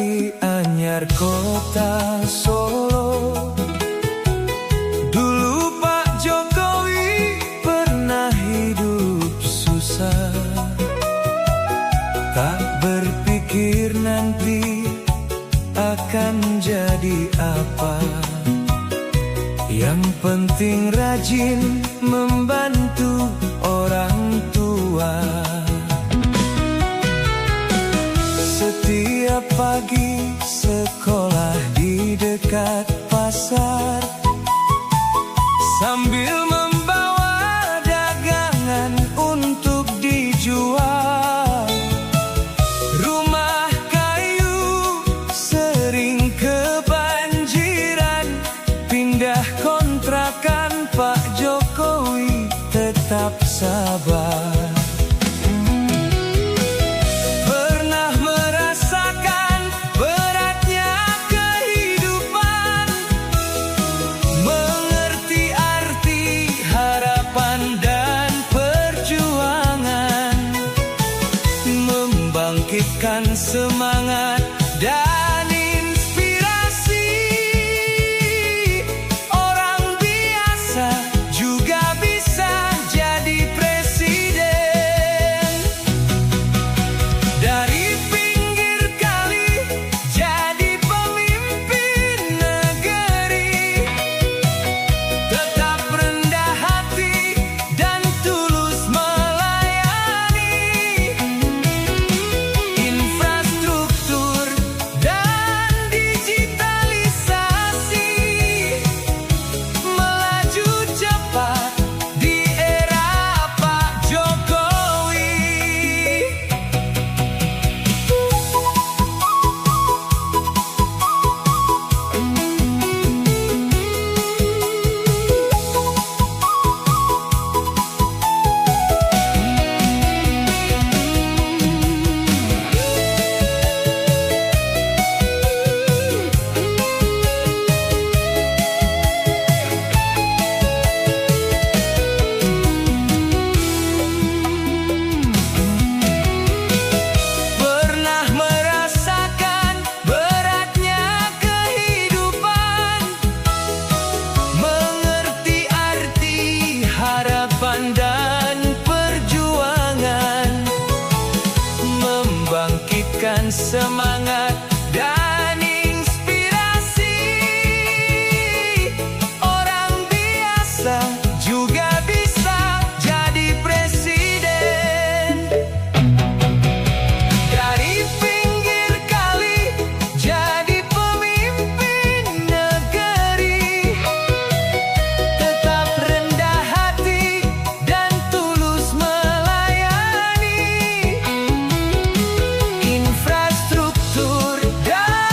di Anyar Kota Solo. Dulu Pak Jokowi pernah hidup susah, tak berpikir nanti akan jadi apa. Yang penting rajin membantu orang tua. Setiap pagi sekolah di dekat pasar, sambil membawa dagangan untuk dijual. Rumah kayu sering kebanjiran, pindah kontrakan, Pak Jokowi tetap sabar. Bangkitkan semangat dan inspirasi. Orang biasa juga bisa jadi presiden. Dari pinggir kali jadi pemimpin negeri. Tetap rendah hati dan tulus melayani. Dan perjuangan, membangkitkan semangat dan inspirasi. Orang biasa juga bisa jadi presiden. Dari pinggir kali jadi pemimpin negeri. Tetap rendah hati dan tulus melayani. Infrastruktur dan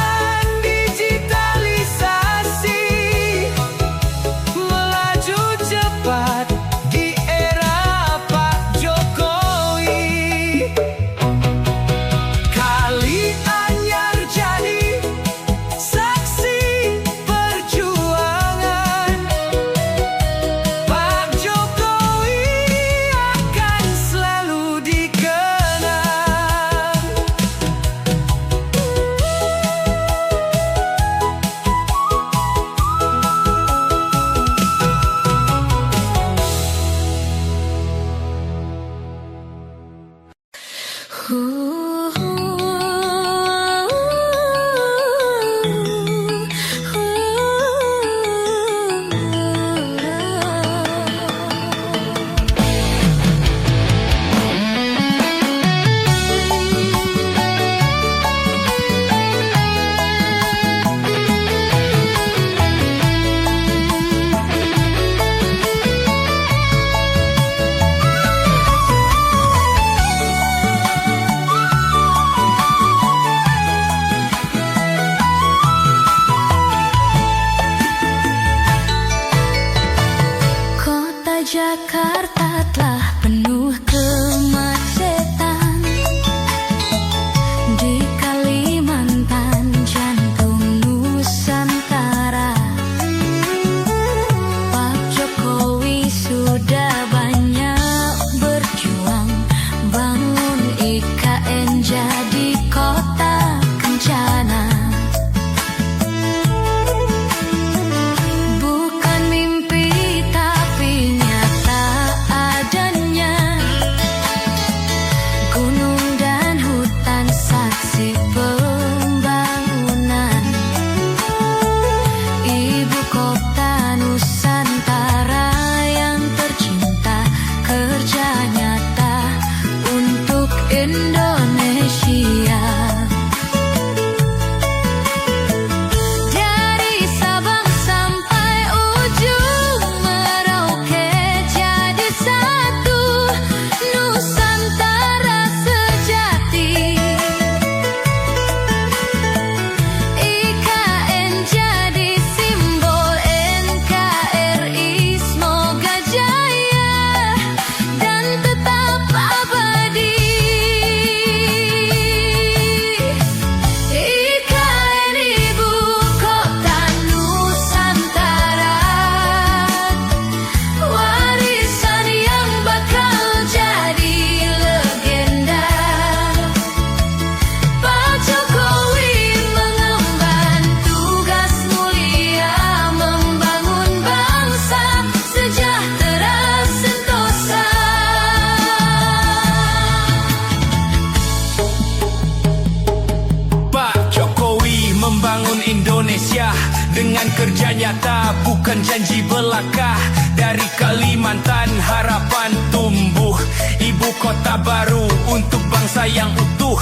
membangun Indonesia dengan kerja nyata, bukan janji belaka. Dari Kalimantan harapan tumbuh, ibu kota baru untuk bangsa yang utuh.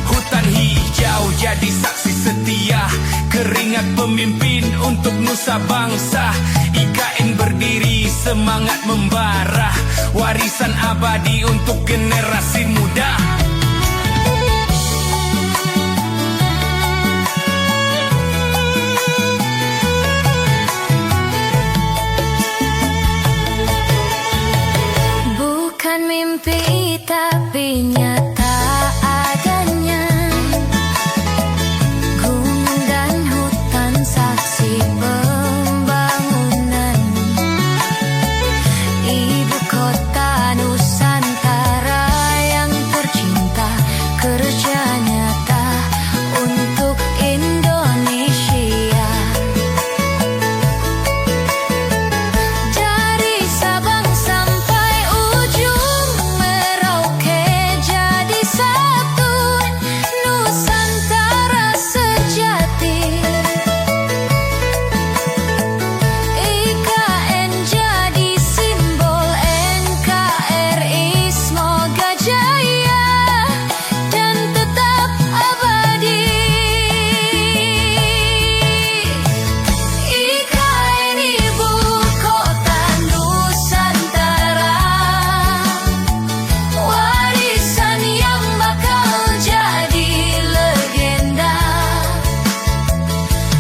Hutan hijau jadi saksi setia, keringat pemimpin untuk nusa bangsa. IKN berdiri semangat membara, warisan abadi untuk generasi muda. Bukan mimpi tapi nyata adanya, gunung dan hutan saksi pembangunan. Ibu kota Nusantara yang tercinta, kerja nyata untuk Indonesia. Dari Sabang sampai ujung Merauke jadi satu, Nusantara sejati. IKN jadi simbol NKRI, semoga jaya dan tetap abadi. IKN ibu kota Nusantara, warisan yang bakal jadi legenda.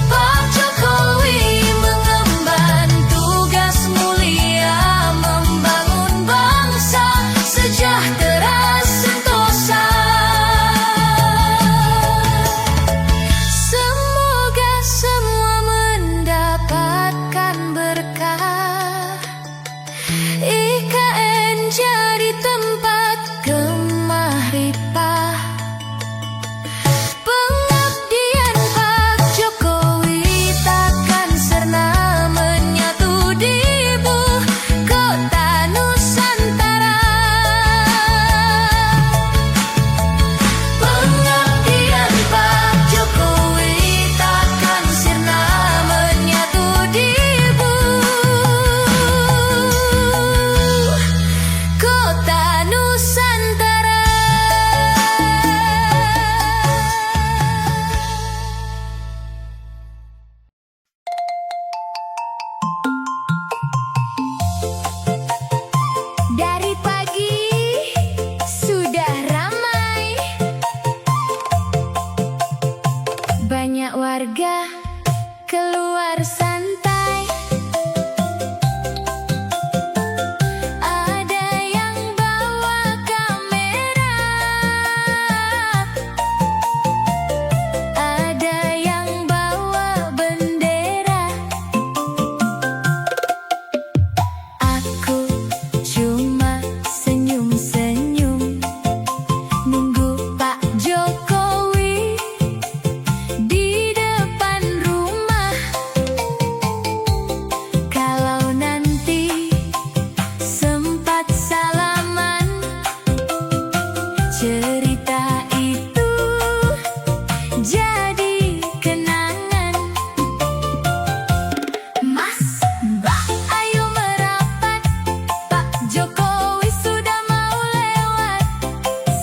Pak Jokowi mengemban tugas mulia, membangun bangsa sejahtera sentosa. Semoga semua mendapatkan berkah, IKN jadi tempat gemah ripah. Pengabdian Pak Jokowi takkan serna menyatu di ibu kota Nusantara. Pengabdian Pak Jokowi takkan sirna menyatu di ibu kota Nusantara. Dari pagi sudah ramai, banyak warga keluar santai. Ada yang bawa kamera, ada yang bawa bendera. Aku cuma senyum-senyum nunggu Pak Jokowi di depan rumah. Kalau nanti sempat salaman, cerita itu jadi kenangan. Mas, Mbak, ayo merapat, Pak Jokowi sudah mau lewat.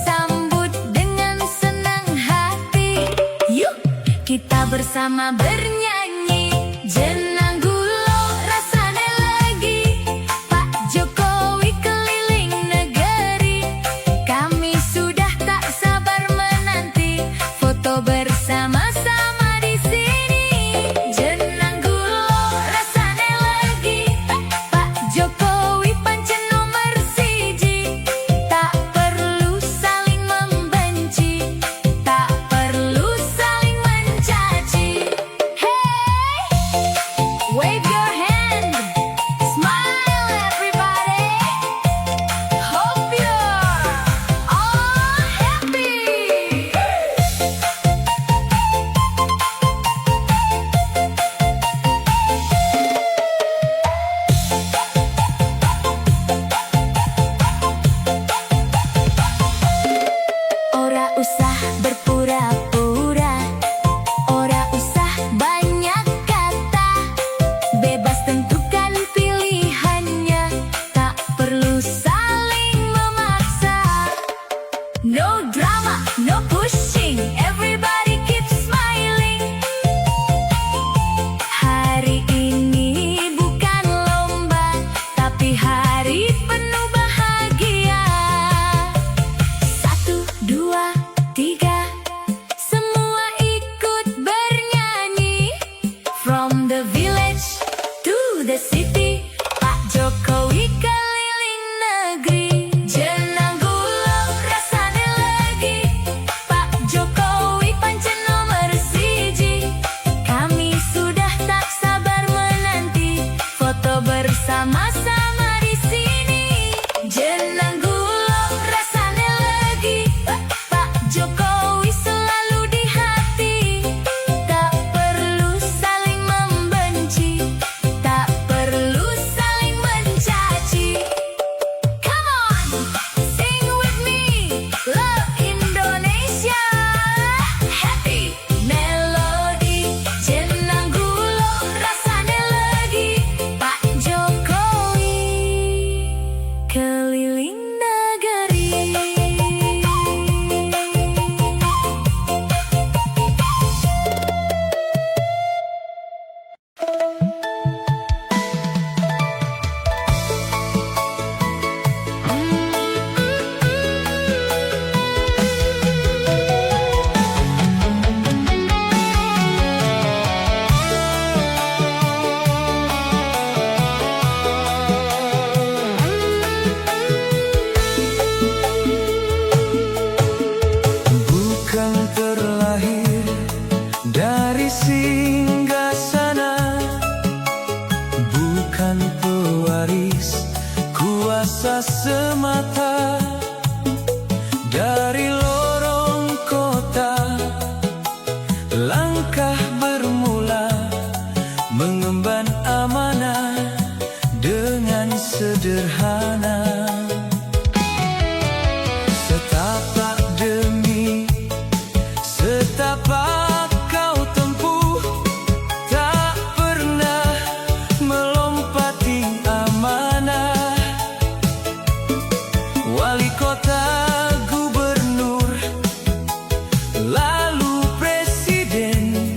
Sambut dengan senang hati, yuk kita bersama bernyanyi. Jenang gulo rasane lagi, Pak Jokowi keliling negeri. Kami sudah tak sabar menanti foto bersama-sama di sini. Jenang gulo rasane lagi, Pak Jokowi pancen nomor siji. Tak perlu saling membenci, tak perlu saling mencaci. Hey! dari singgasana, bukan pewaris kuasa semata. Dari lorong kota, langkah bermula, mengemban amanah dengan sederhana. Setapak demi setapak kau tempuh, tak pernah melompati amanah. Wali kota, gubernur, lalu presiden,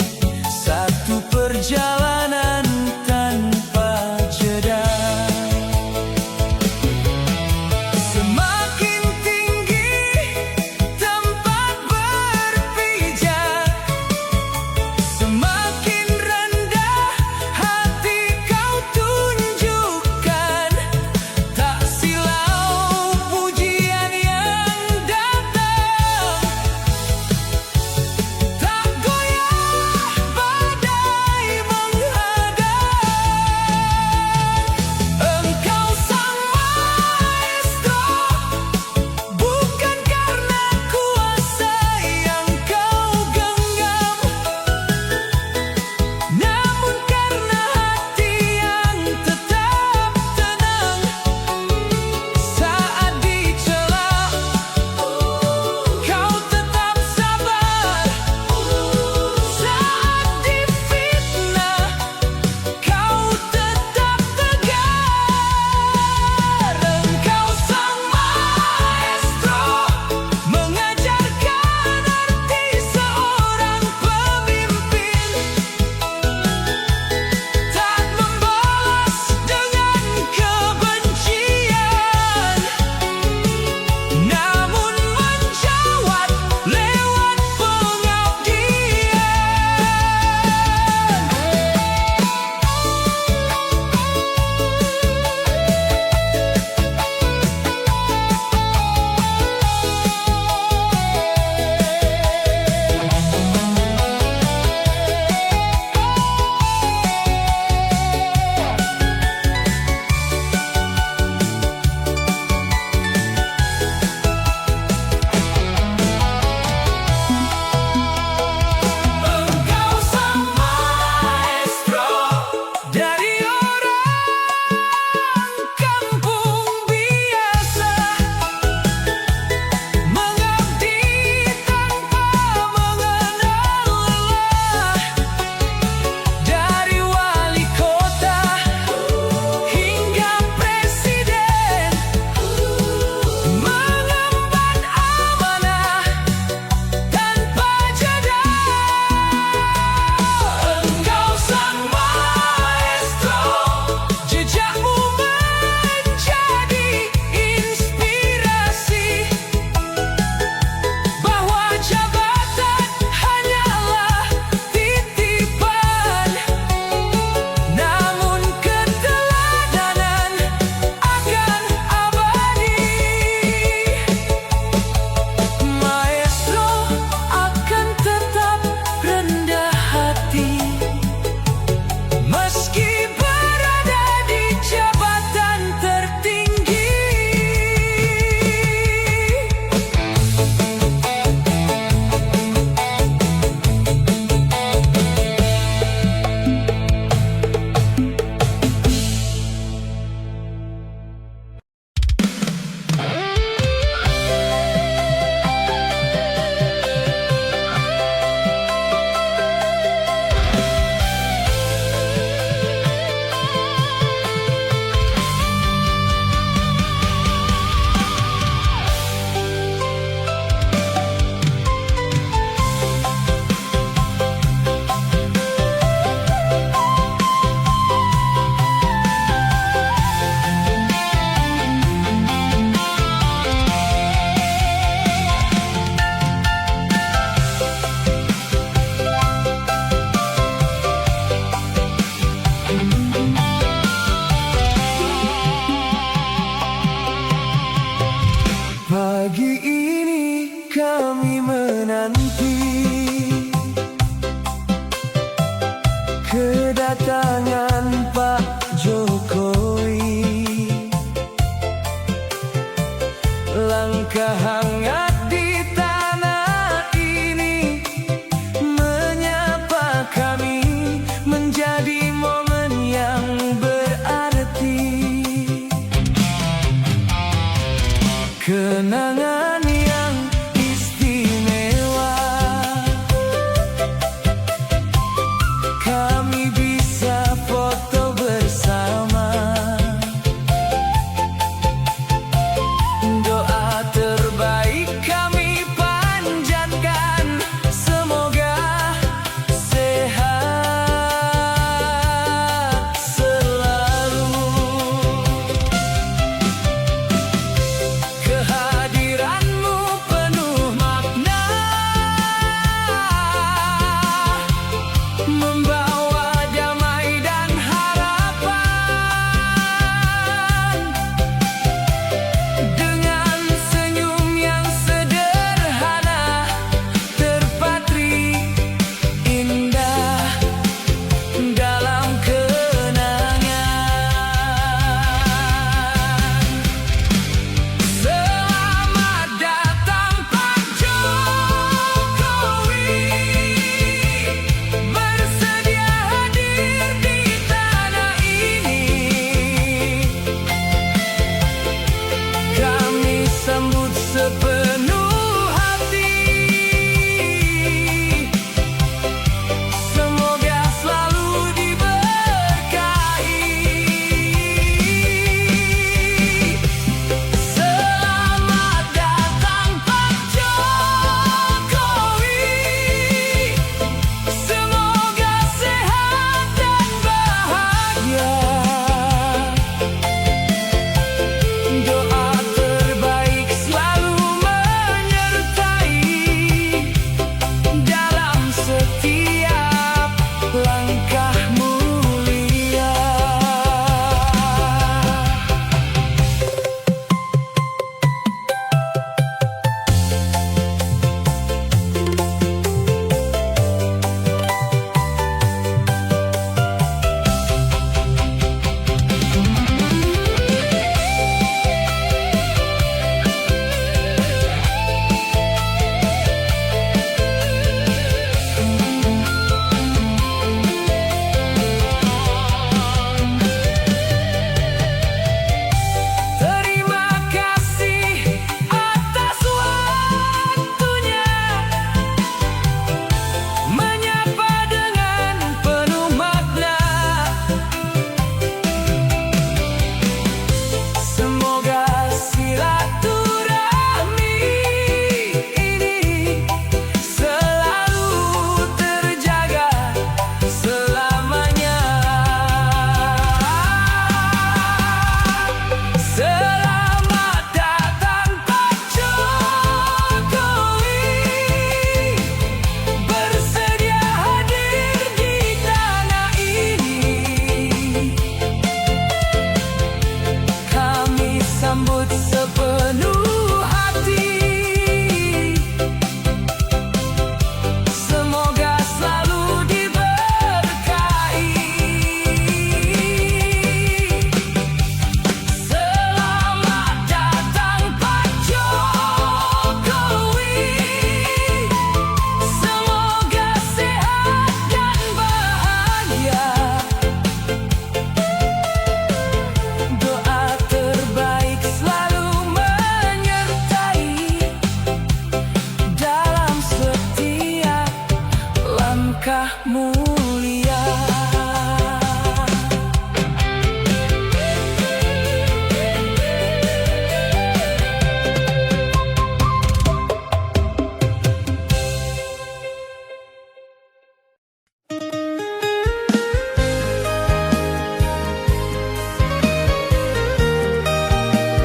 kedatangan Pak Jokowi, langkah hangat di tanah ini menyapa kami, menjadi momen yang berarti, kenangan yang istimewa. Kami bisa foto bersama, doa terbaik kami panjatkan, semoga sehat selalu. Kehadiranmu penuh makna, membawa damai dan harapan, dengan senyum yang sederhana terpatri indah dalam kenangan. Selamat datang Pak Jokowi, bersedia hadir di tanah ini. Kami sambut sepenuh hati, semoga selalu diberkahi. Selamat datang Pak Jokowi, semoga sehat dan bahagia. Doa terbaik selalu menyertai dalam setiap langkah mulia. Terima kasih atas waktunya, menyapa dengan penuh makna. Semoga silaturahmi ini selalu terjaga selamanya. Selamat datang Pak Jokowi, bersedia hadir di tanah ini. Kami sambut sepenuh hati, semoga selalu diberkahi. Selamat datang Pak Jokowi, semoga sehat dan bahagia. Doa terbaik selalu menyertai dalam setiap langkah mulia.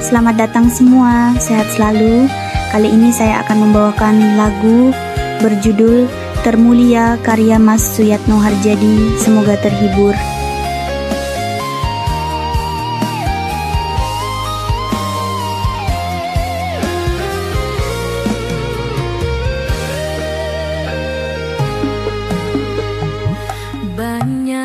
Selamat datang semua, sehat selalu. Kali ini saya akan membawakan lagu berjudul Termulia karya Mas Suyatno Harjadi. Semoga terhibur. Banyak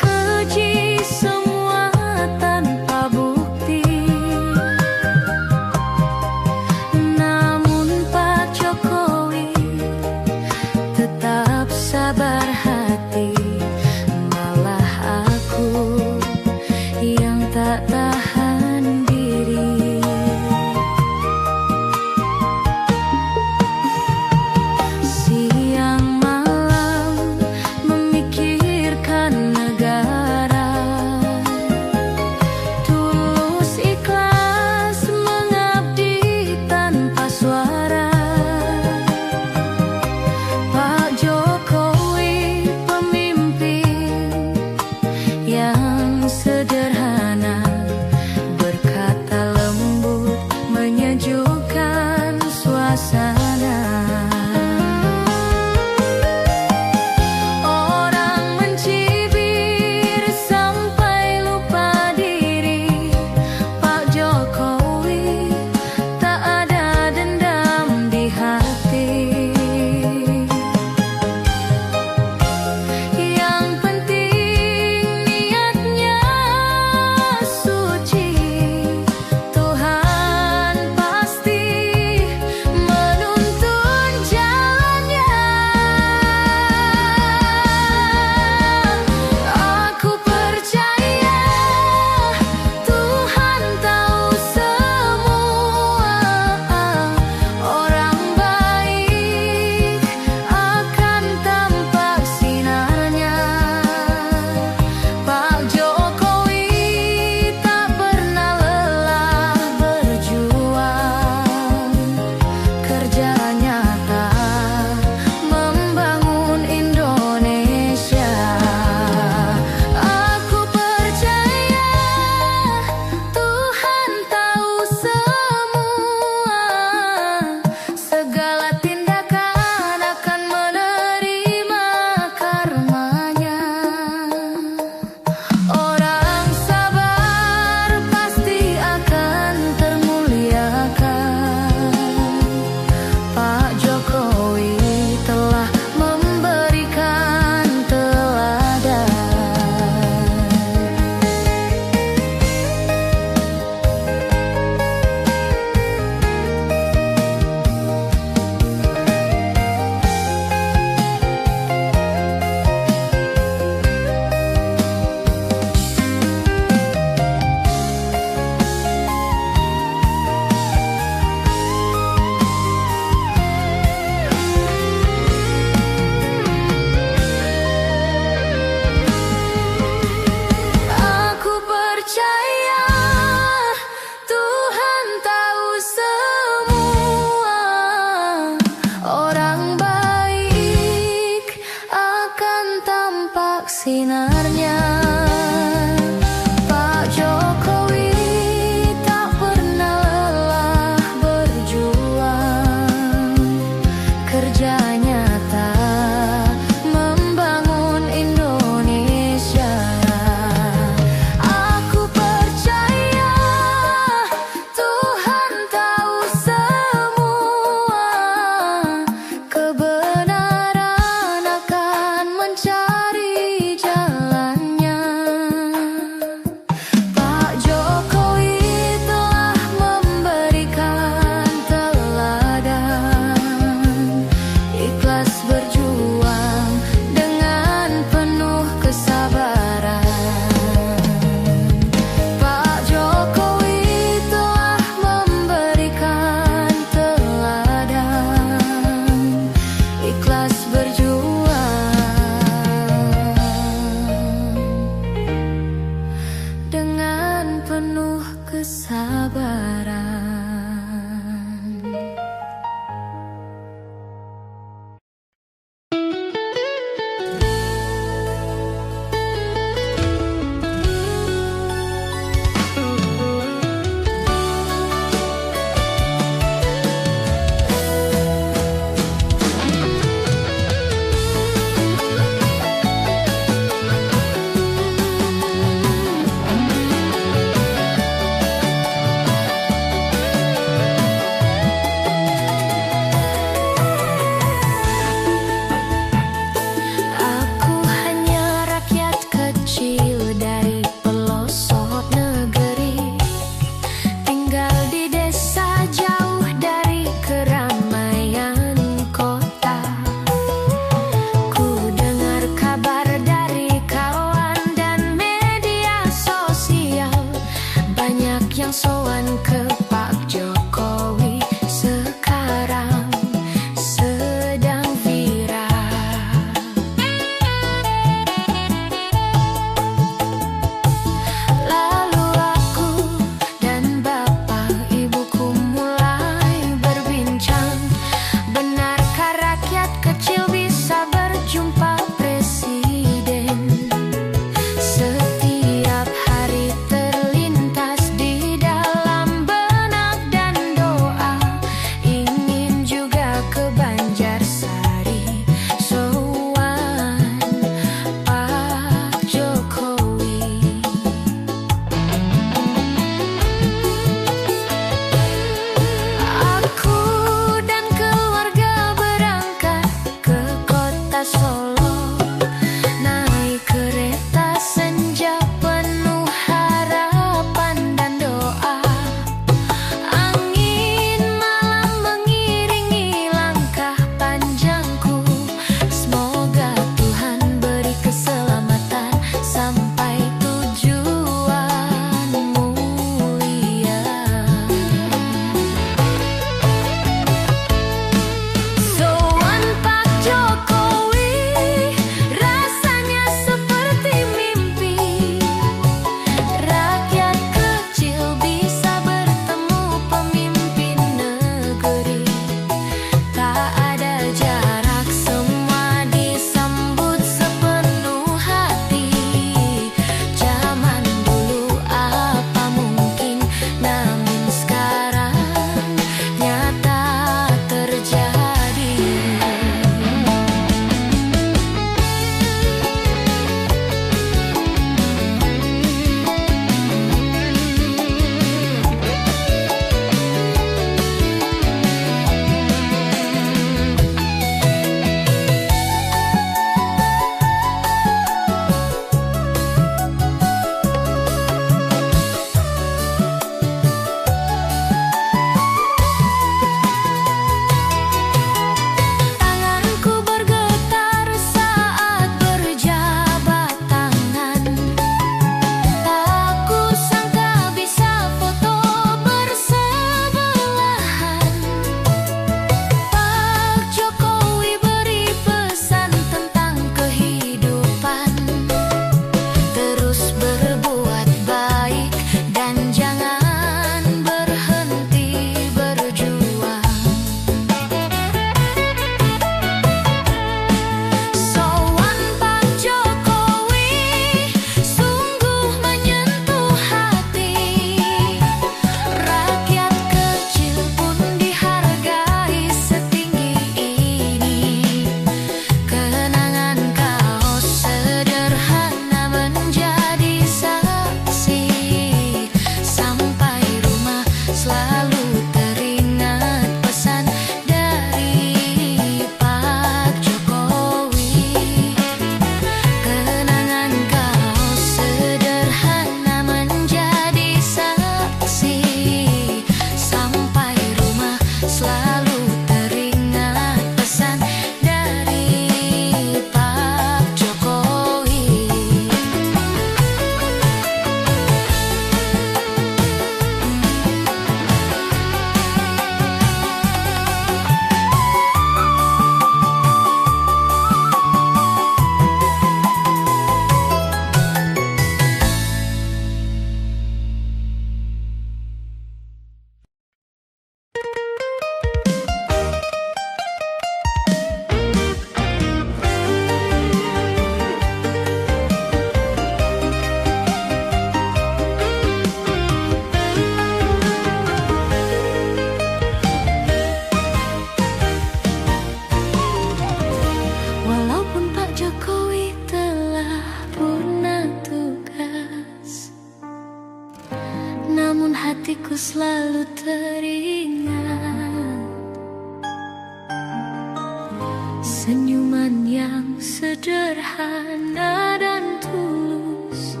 Senyuman yang sederhana dan tulus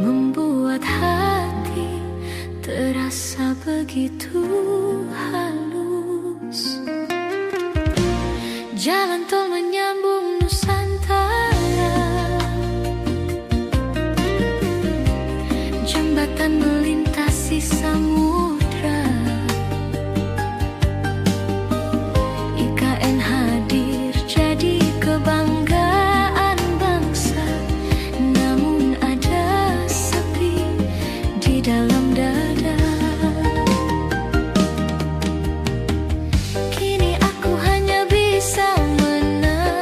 membuat hati terasa begitu halus. Jalan tol menyambung Nusantara, jembatan melintasi samudra. IKN hadir jadi kebanggaan bangsa, namun ada sepi di dalam dada. Kini aku hanya bisa menangis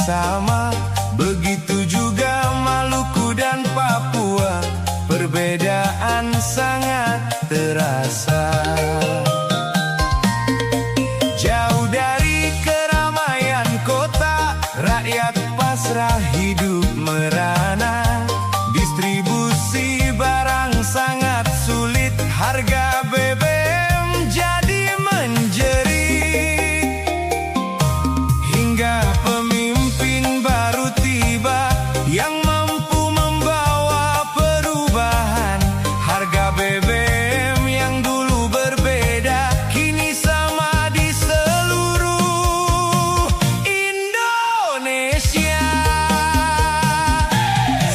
sama. Begitu juga Maluku dan Papua, perbedaan sangat terasa. Jauh dari keramaian kota, rakyat pasrah hidup merana. Distribusi barang sangat sulit, harga BBM jadi menjerit. Hingga pemimpin baru tiba yang mampu membawa perubahan. Harga BBM yang dulu berbeda kini sama di seluruh Indonesia.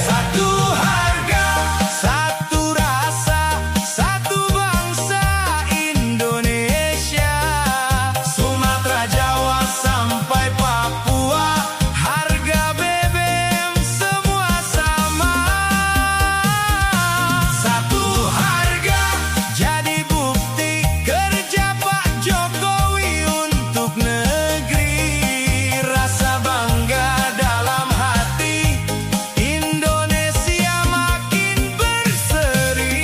Satu harga, satu rasa, satu bangsa Indonesia. Sumatera, Jawa sampai Papua, harga BBM semua sama. Satu harga jadi bukti kerja Pak Jokowi untuk negeri. Rasa bangga dalam hati, Indonesia makin berseri.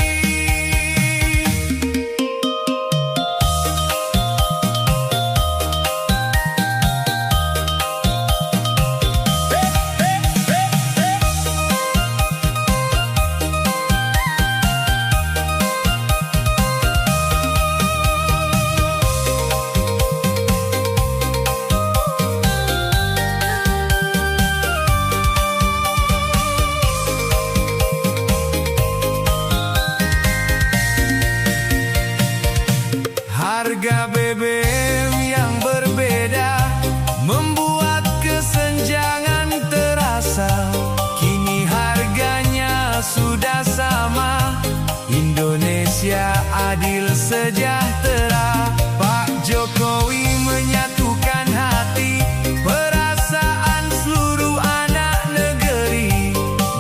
Harga BBM yang berbeda membuat kesenjangan terasa. Kini harganya sudah sama. Indonesia adil sejahtera. Pak Jokowi menyatukan hati, perasaan seluruh anak negeri.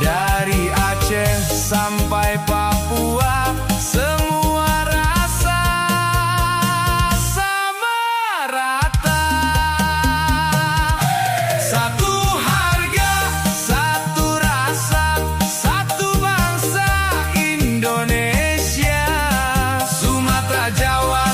Dari Aceh sampai Papua, semua rasa sama rata. Satu harga, satu rasa, satu bangsa Indonesia. Sumatera, Jawa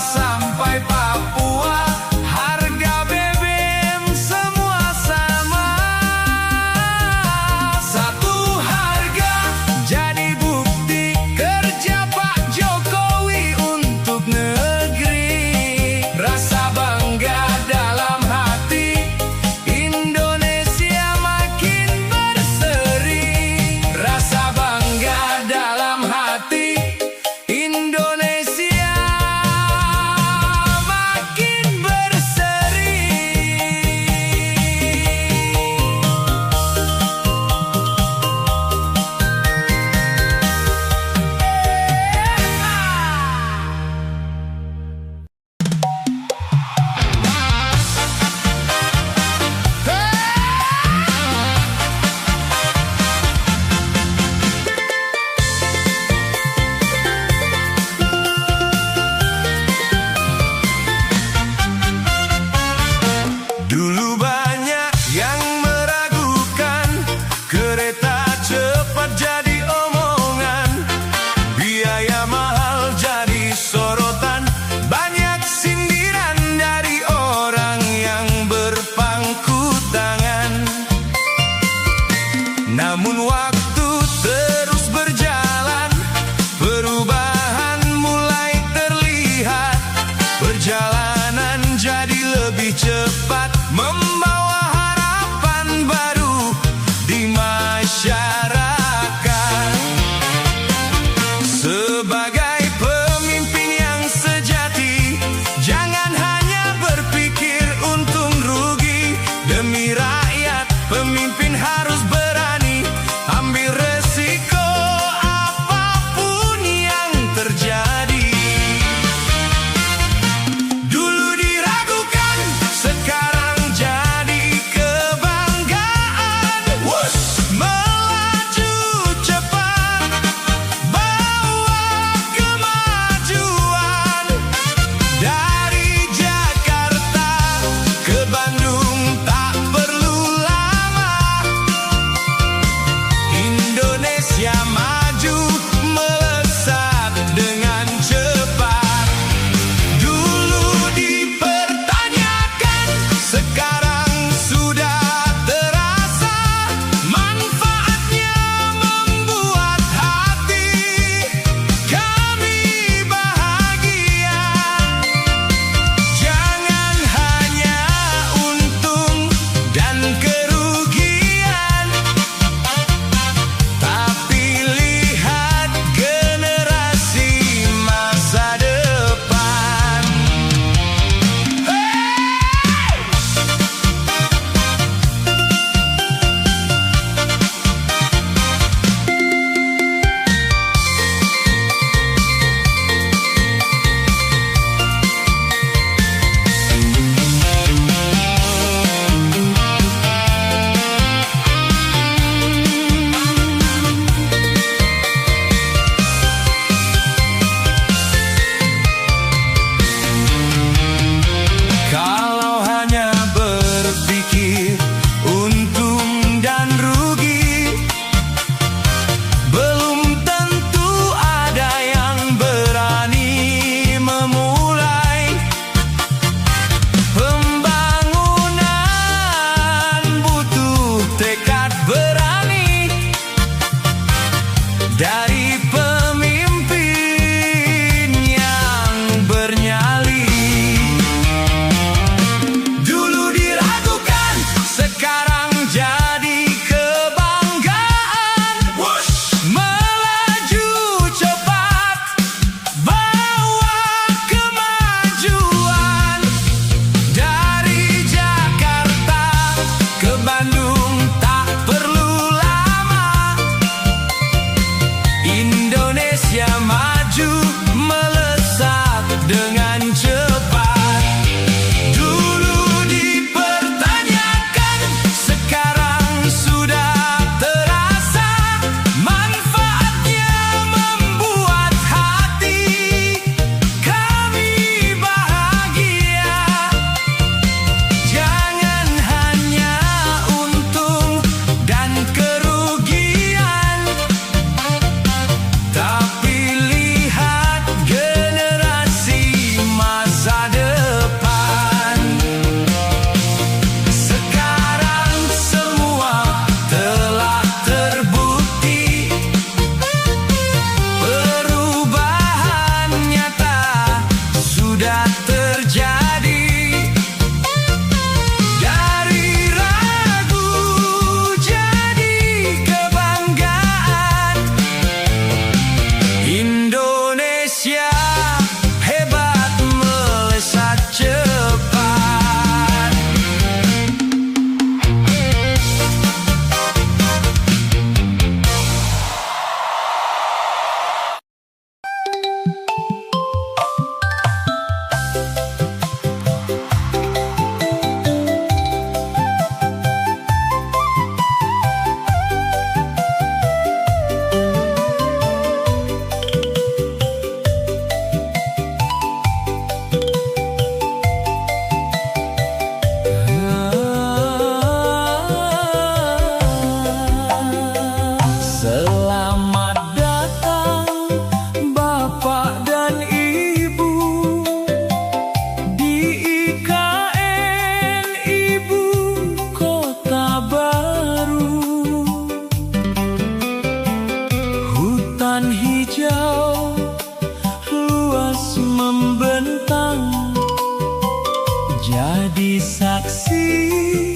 saksi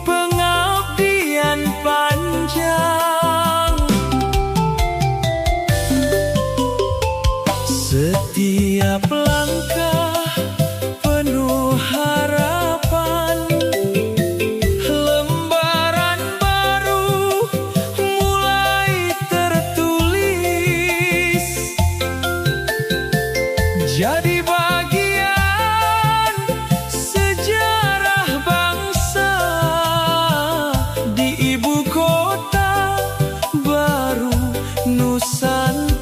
pengabdian panjang. Setiap langkah penuh harapan, lembaran baru mulai tertulis, jadi bagian sejarah bangsa di ibu kota baru Nusantara.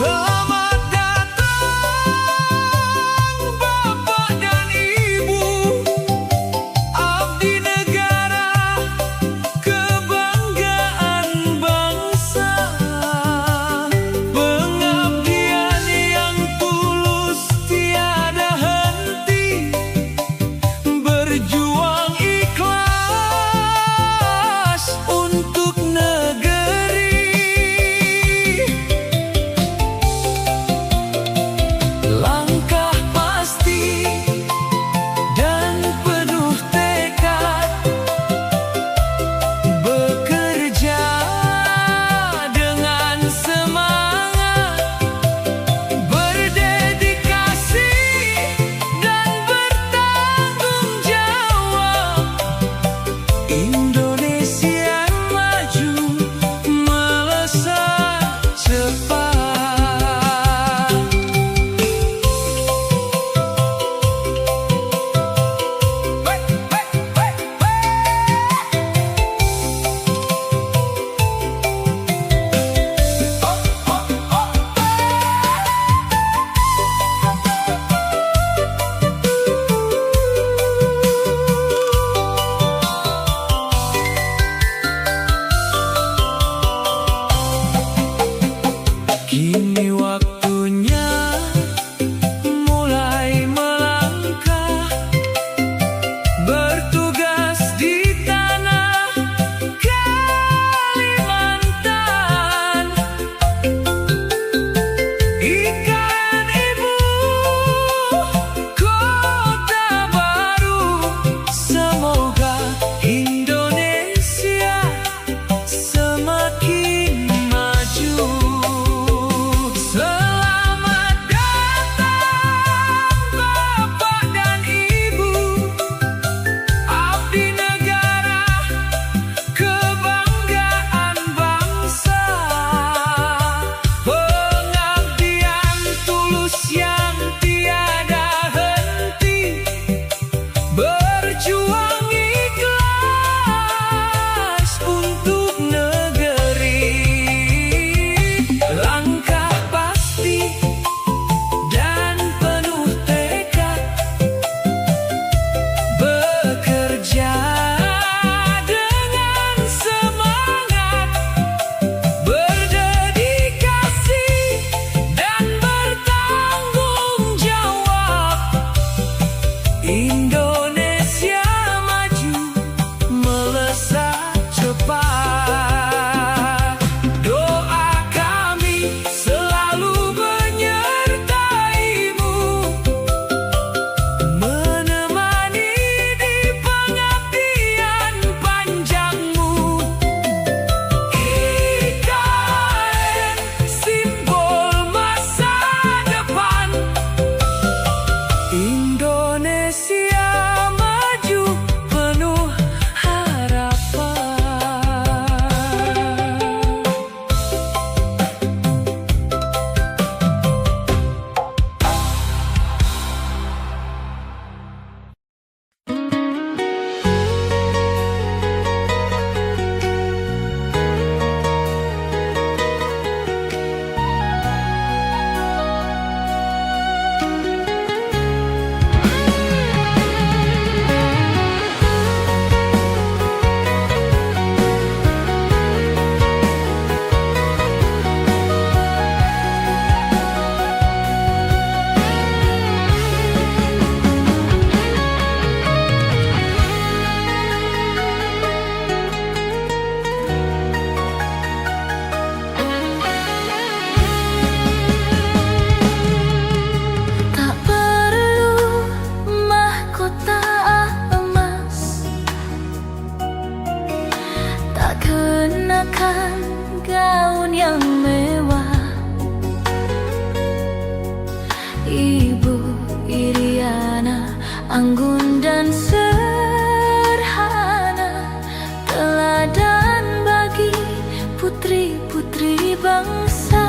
Selamat datang Bapak dan Ibu, abdi negara, kebanggaan bangsa. anggun dan serhana, teladan bagi putri-putri bangsa.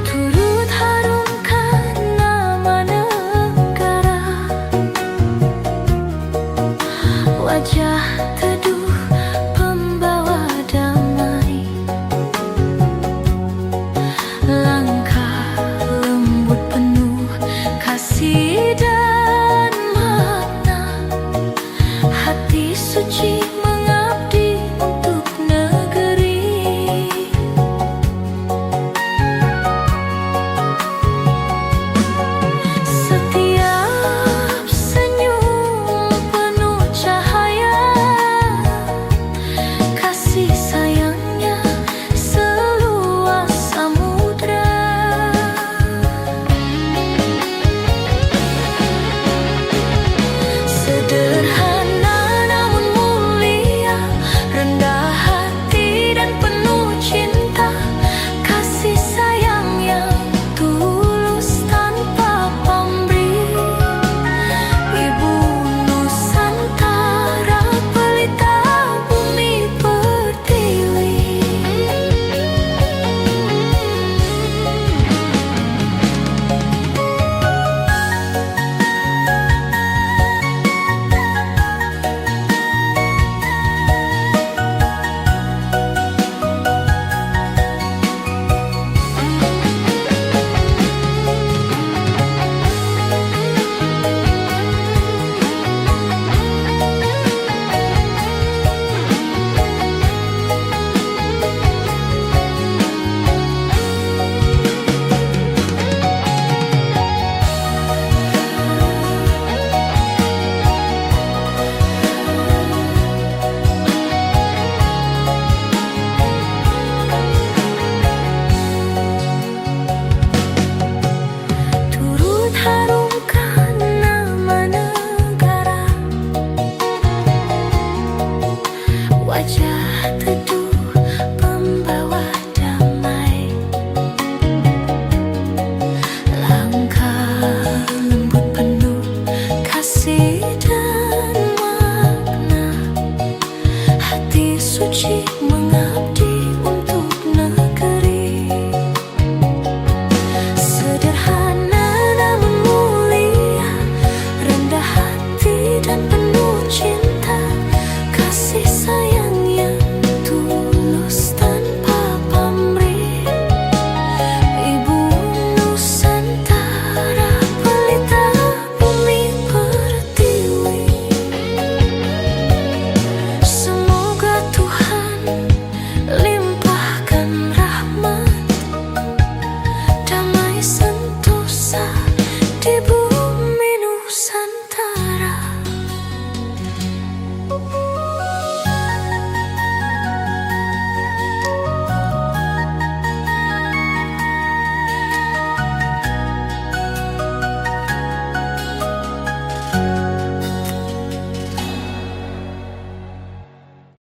Turut harumkan nama negara, wajah teduh pembawa damai, langkah lembut penuh kasih dan makna, hati suci